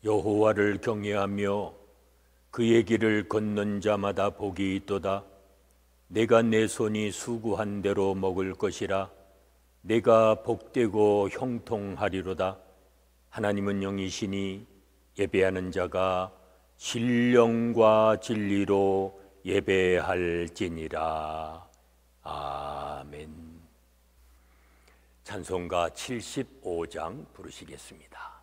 여호와를 경외하며 그의 길을 걷는 자마다 복이 있도다. 내가 내 손이 수고한 대로 먹을 것이라. 내가 복되고 형통하리로다. 하나님은 영이시니 예배하는 자가 신령과 진리로 예배할지니라. 아멘. 찬송가 75장 부르시겠습니다.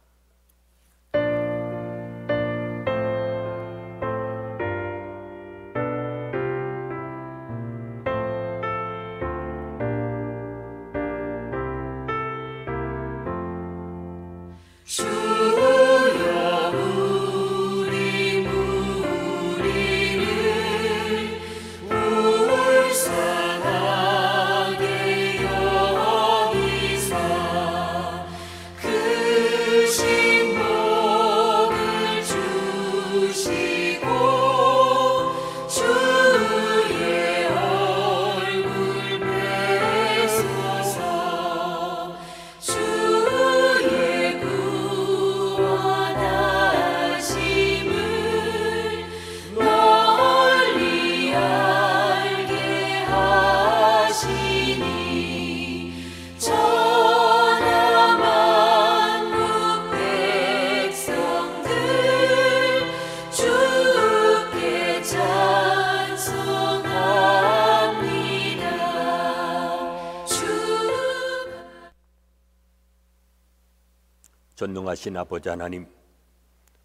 전능하신 아버지 하나님,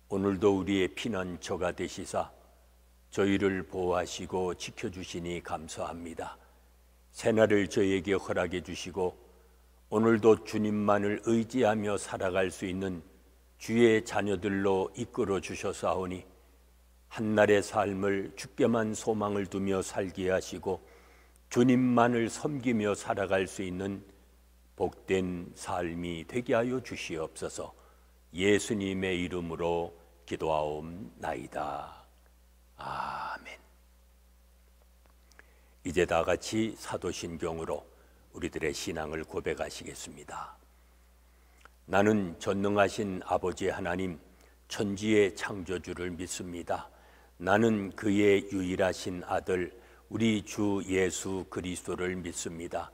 오늘도 우리의 피난처가 되시사 저희를 보호하시고 지켜주시니 감사합니다. 새날을 저희에게 허락해 주시고 오늘도 주님만을 의지하며 살아갈 수 있는 주의 자녀들로 이끌어 주셔사오니 한날의 삶을 주께만 소망을 두며 살게 하시고 주님만을 섬기며 살아갈 수 있는 복된 삶이 되게 하여 주시옵소서. 예수님의 이름으로 기도하옵나이다. 아멘. 이제 다 같이 사도신경으로 우리들의 신앙을 고백하시겠습니다. 나는 전능하신 아버지 하나님, 천지의 창조주를 믿습니다. 나는 그의 유일하신 아들 우리 주 예수 그리스도를 믿습니다.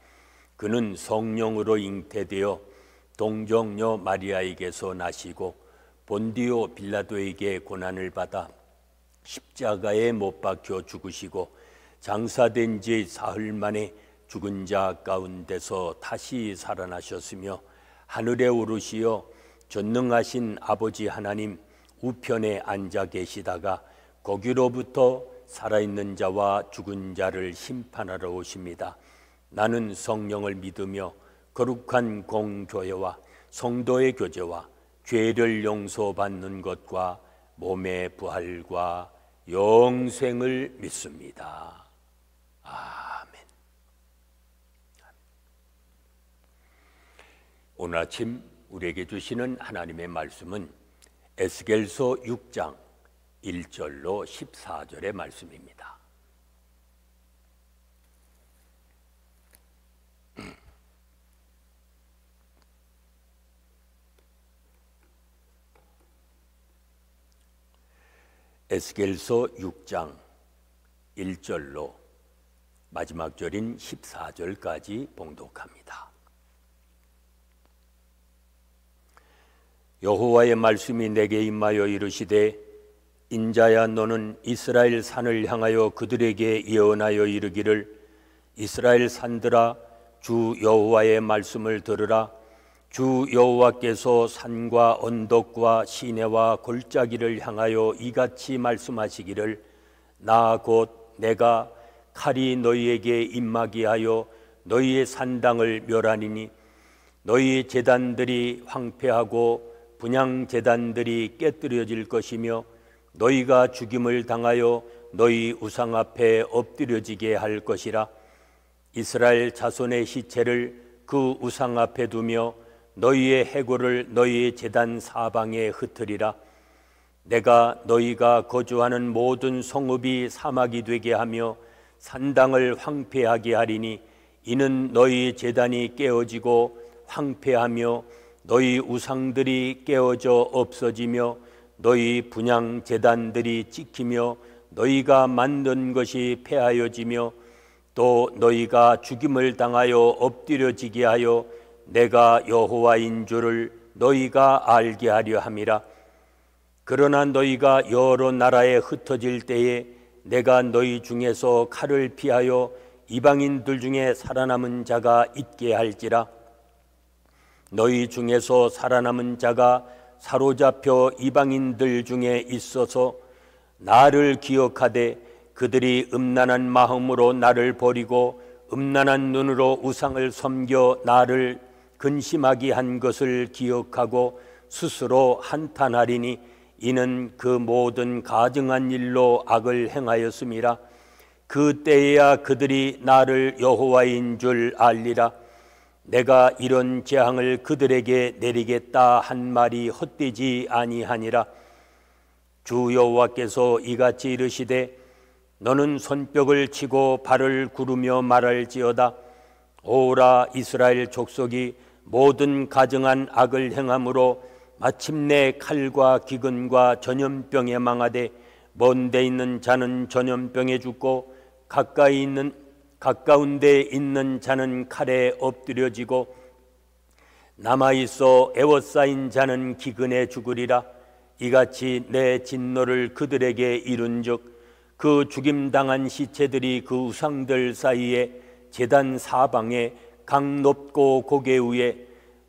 그는 성령으로 잉태되어 동정녀 마리아에게서 나시고 본디오 빌라도에게 고난을 받아 십자가에 못 박혀 죽으시고 장사된 지 사흘 만에 죽은 자 가운데서 다시 살아나셨으며 하늘에 오르시어 전능하신 아버지 하나님 우편에 앉아 계시다가 거기로부터 살아있는 자와 죽은 자를 심판하러 오십니다. 나는 성령을 믿으며 거룩한 공교회와 성도의 교제와 죄를 용서받는 것과 몸의 부활과 영생을 믿습니다. 아멘. 오늘 아침 우리에게 주시는 하나님의 말씀은 에스겔서 6장 1절로 14절의 말씀입니다. 에스겔서 6장 1절로 마지막 절인 14절까지 봉독합니다. 여호와의 말씀이 내게 임하여 이르시되 인자야 너는 이스라엘 산을 향하여 그들에게 예언하여 이르기를 이스라엘 산들아 주 여호와의 말씀을 들으라. 주 여호와께서 산과 언덕과 시내와 골짜기를 향하여 이같이 말씀하시기를 나 곧 내가 칼이 너희에게 임하게 하여 너희의 산당을 멸하니니 너희 제단들이 황폐하고 분향 제단들이 깨뜨려질 것이며 너희가 죽임을 당하여 너희 우상 앞에 엎드려지게 할 것이라. 이스라엘 자손의 시체를 그 우상 앞에 두며 너희의 해골을 너희의 제단 사방에 흩으리라. 내가 너희가 거주하는 모든 성읍이 사막이 되게 하며 산당을 황폐하게 하리니 이는 너희 제단이 깨어지고 황폐하며 너희 우상들이 깨어져 없어지며 너희 분향 제단들이 찍히며 너희가 만든 것이 폐하여지며 또 너희가 죽임을 당하여 엎드려지게 하여 내가 여호와인 줄을 너희가 알게 하려 함이라. 그러나 너희가 여러 나라에 흩어질 때에 내가 너희 중에서 칼을 피하여 이방인들 중에 살아남은 자가 있게 할지라. 너희 중에서 살아남은 자가 사로잡혀 이방인들 중에 있어서 나를 기억하되 그들이 음란한 마음으로 나를 버리고 음란한 눈으로 우상을 섬겨 나를 근심하게 한 것을 기억하고 스스로 한탄하리니 이는 그 모든 가증한 일로 악을 행하였음이라. 그때에야 그들이 나를 여호와인 줄 알리라. 내가 이런 재앙을 그들에게 내리겠다 한 말이 헛되지 아니하니라. 주 여호와께서 이같이 이르시되 너는 손뼉을 치고 발을 구르며 말할지어다. 오라 이스라엘 족속이 모든 가증한 악을 행함으로 마침내 칼과 기근과 전염병에 망하되 먼 데 있는 자는 전염병에 죽고 가까운 데 있는 자는 칼에 엎드려지고 남아있어 애워싸인 자는 기근에 죽으리라. 이같이 내 진노를 그들에게 이룬즉 그 죽임당한 시체들이 그 우상들 사이에 제단 사방에 강 높고 고개 위에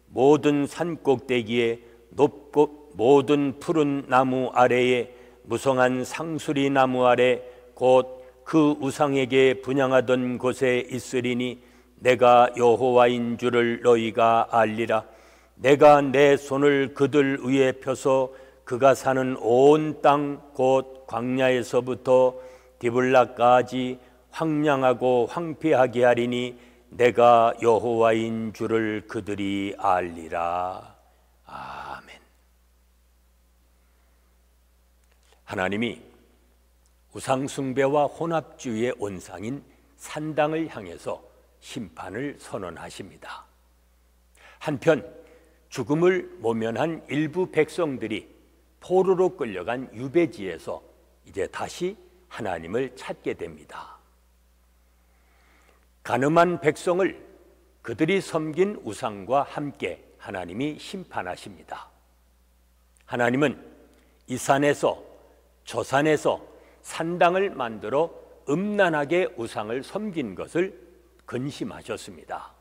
모든 산 꼭대기에 높고 모든 푸른 나무 아래에 무성한 상수리 나무 아래 곧 그 우상에게 분향하던 곳에 있으리니 내가 여호와인 줄을 너희가 알리라. 내가 내 손을 그들 위에 펴서 그가 사는 온 땅 곧 광야에서부터 디블라까지 황량하고 황폐하게 하리니 내가 여호와인 줄을 그들이 알리라. 아멘. 하나님이 우상숭배와 혼합주의의 온상인 산당을 향해서 심판을 선언하십니다. 한편 죽음을 모면한 일부 백성들이 포로로 끌려간 유배지에서 이제 다시 하나님을 찾게 됩니다. 간음한 백성을 그들이 섬긴 우상과 함께 하나님이 심판하십니다. 하나님은 이 산에서 저 산에서 산당을 만들어 음란하게 우상을 섬긴 것을 근심하셨습니다.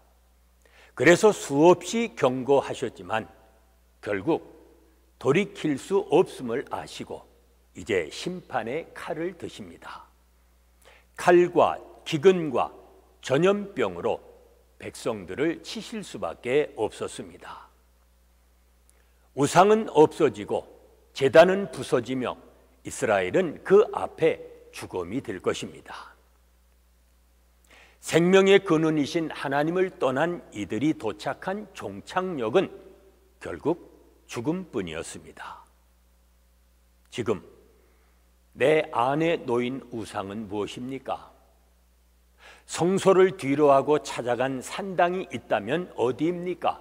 그래서 수없이 경고하셨지만 결국 돌이킬 수 없음을 아시고 이제 심판의 칼을 드십니다. 칼과 기근과 전염병으로 백성들을 치실 수밖에 없었습니다. 우상은 없어지고 제단은 부서지며 이스라엘은 그 앞에 죽음이 될 것입니다. 생명의 근원이신 하나님을 떠난 이들이 도착한 종착역은 결국 죽음뿐이었습니다. 지금 내 안에 놓인 우상은 무엇입니까? 성소를 뒤로하고 찾아간 산당이 있다면 어디입니까?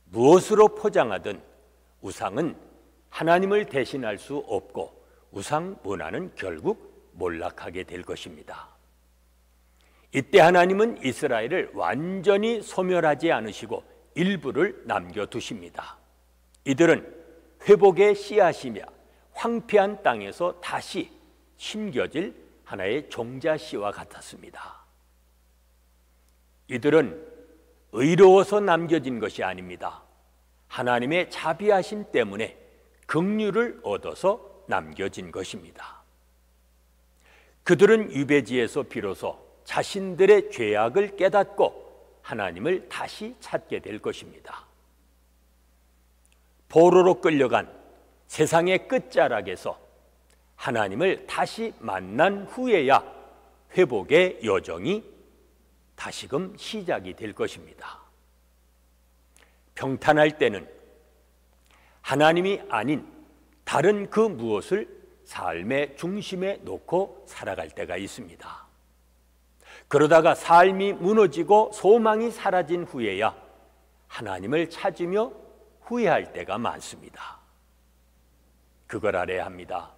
무엇으로 포장하든 우상은 하나님을 대신할 수 없고 우상 문화는 결국 몰락하게 될 것입니다. 이때 하나님은 이스라엘을 완전히 소멸하지 않으시고 일부를 남겨두십니다. 이들은 회복의 씨앗이며 황폐한 땅에서 다시 심겨질 하나의 종자씨와 같았습니다. 이들은 의로워서 남겨진 것이 아닙니다. 하나님의 자비하심 때문에 긍휼을 얻어서 남겨진 것입니다. 그들은 유배지에서 비로소 자신들의 죄악을 깨닫고 하나님을 다시 찾게 될 것입니다. 포로로 끌려간 세상의 끝자락에서 하나님을 다시 만난 후에야 회복의 여정이 다시금 시작이 될 것입니다. 평탄할 때는 하나님이 아닌 다른 그 무엇을 삶의 중심에 놓고 살아갈 때가 있습니다. 그러다가 삶이 무너지고 소망이 사라진 후에야 하나님을 찾으며 후회할 때가 많습니다. 그걸 알아야 합니다.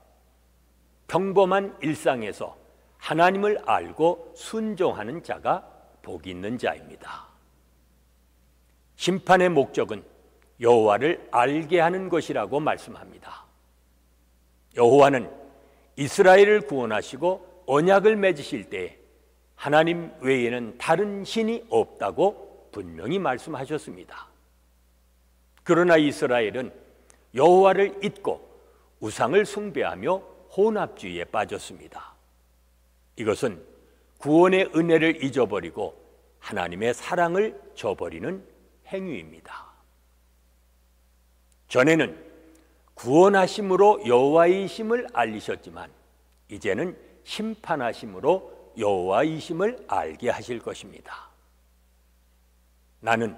평범한 일상에서 하나님을 알고 순종하는 자가 복이 있는 자입니다. 심판의 목적은 여호와를 알게 하는 것이라고 말씀합니다. 여호와는 이스라엘을 구원하시고 언약을 맺으실 때 하나님 외에는 다른 신이 없다고 분명히 말씀하셨습니다. 그러나 이스라엘은 여호와를 잊고 우상을 숭배하며 혼합주의에 빠졌습니다. 이것은 구원의 은혜를 잊어버리고 하나님의 사랑을 저버리는 행위입니다. 전에는 구원하심으로 여호와이심을 알리셨지만 이제는 심판하심으로 여호와이심을 알게 하실 것입니다. 나는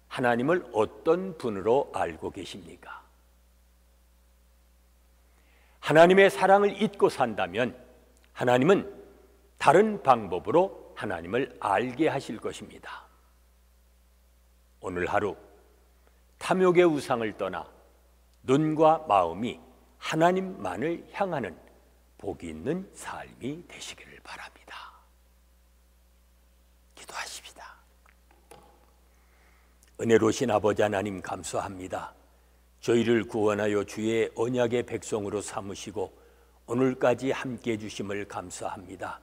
하나님을 어떤 분으로 알고 계십니까? 하나님의 사랑을 잊고 산다면 하나님은 다른 방법으로 하나님을 알게 하실 것입니다. 오늘 하루 탐욕의 우상을 떠나 눈과 마음이 하나님만을 향하는 복이 있는 삶이 되시기를 바랍니다. 기도하십시다. 은혜로우신 아버지 하나님 감사합니다. 저희를 구원하여 주의 언약의 백성으로 삼으시고 오늘까지 함께해 주심을 감사합니다.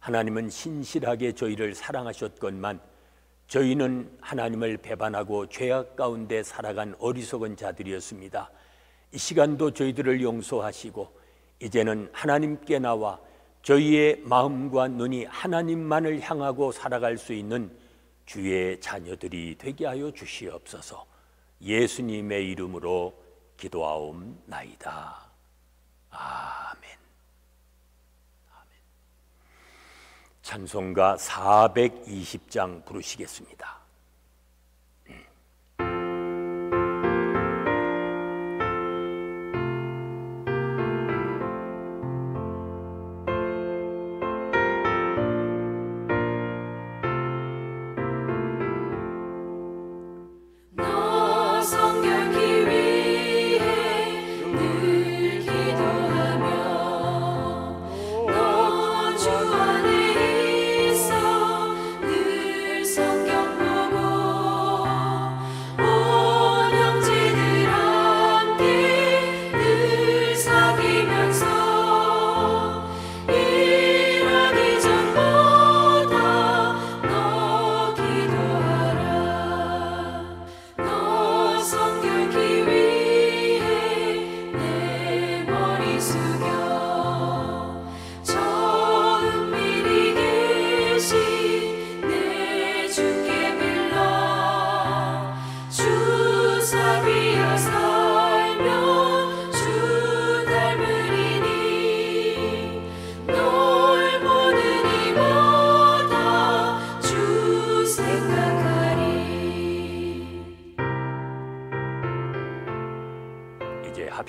하나님은 신실하게 저희를 사랑하셨건만 저희는 하나님을 배반하고 죄악 가운데 살아간 어리석은 자들이었습니다. 이 시간도 저희들을 용서하시고 이제는 하나님께 나와 저희의 마음과 눈이 하나님만을 향하고 살아갈 수 있는 주의 자녀들이 되게 하여 주시옵소서. 예수님의 이름으로 기도하옵나이다. 아멘. 찬송가 420장 부르시겠습니다.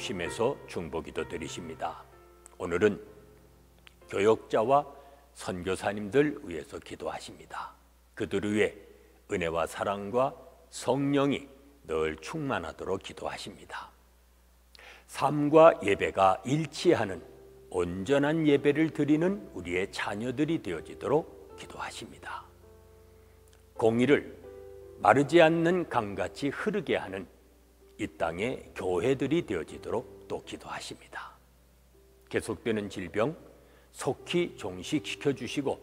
합심해서 중보기도 드리십니다. 오늘은 교역자와 선교사님들 위해서 기도하십니다. 그들을 위해 은혜와 사랑과 성령이 늘 충만하도록 기도하십니다. 삶과 예배가 일치하는 온전한 예배를 드리는 우리의 자녀들이 되어지도록 기도하십니다. 공의를 마르지 않는 강같이 흐르게 하는 이 땅의 교회들이 되어지도록 또 기도하십니다. 계속되는 질병 속히 종식시켜 주시고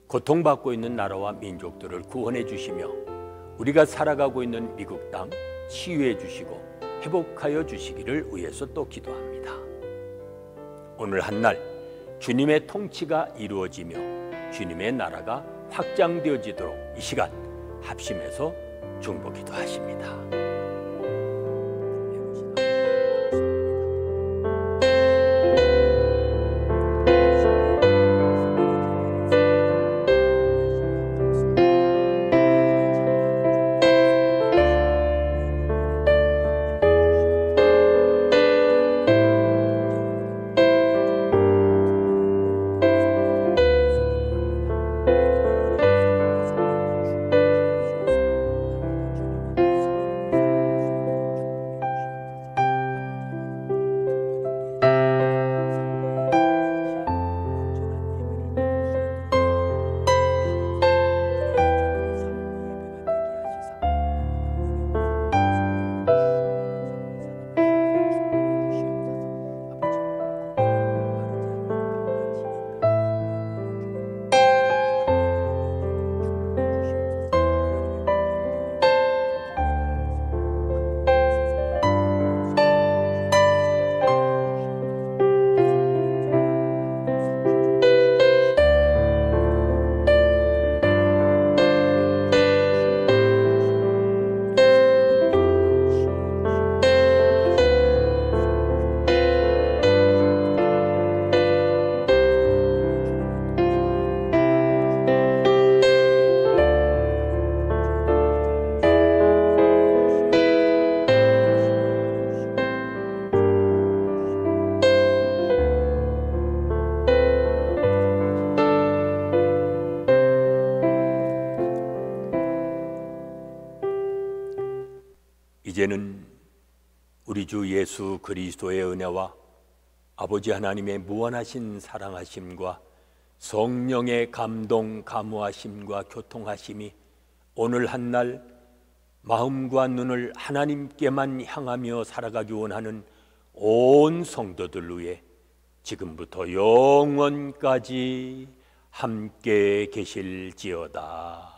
고통받고 있는 나라와 민족들을 구원해 주시며 우리가 살아가고 있는 미국 땅 치유해 주시고 회복하여 주시기를 위해서 또 기도합니다. 오늘 한날 주님의 통치가 이루어지며 주님의 나라가 확장되어지도록 이 시간 합심해서 중보 기도하십니다. 우리 주 예수 그리스도의 은혜와 아버지 하나님의 무한하신 사랑하심과 성령의 감동, 감화하심과 교통하심이 오늘 한날 마음과 눈을 하나님께만 향하며 살아가기 원하는 온 성도들 위해 지금부터 영원까지 함께 계실지어다.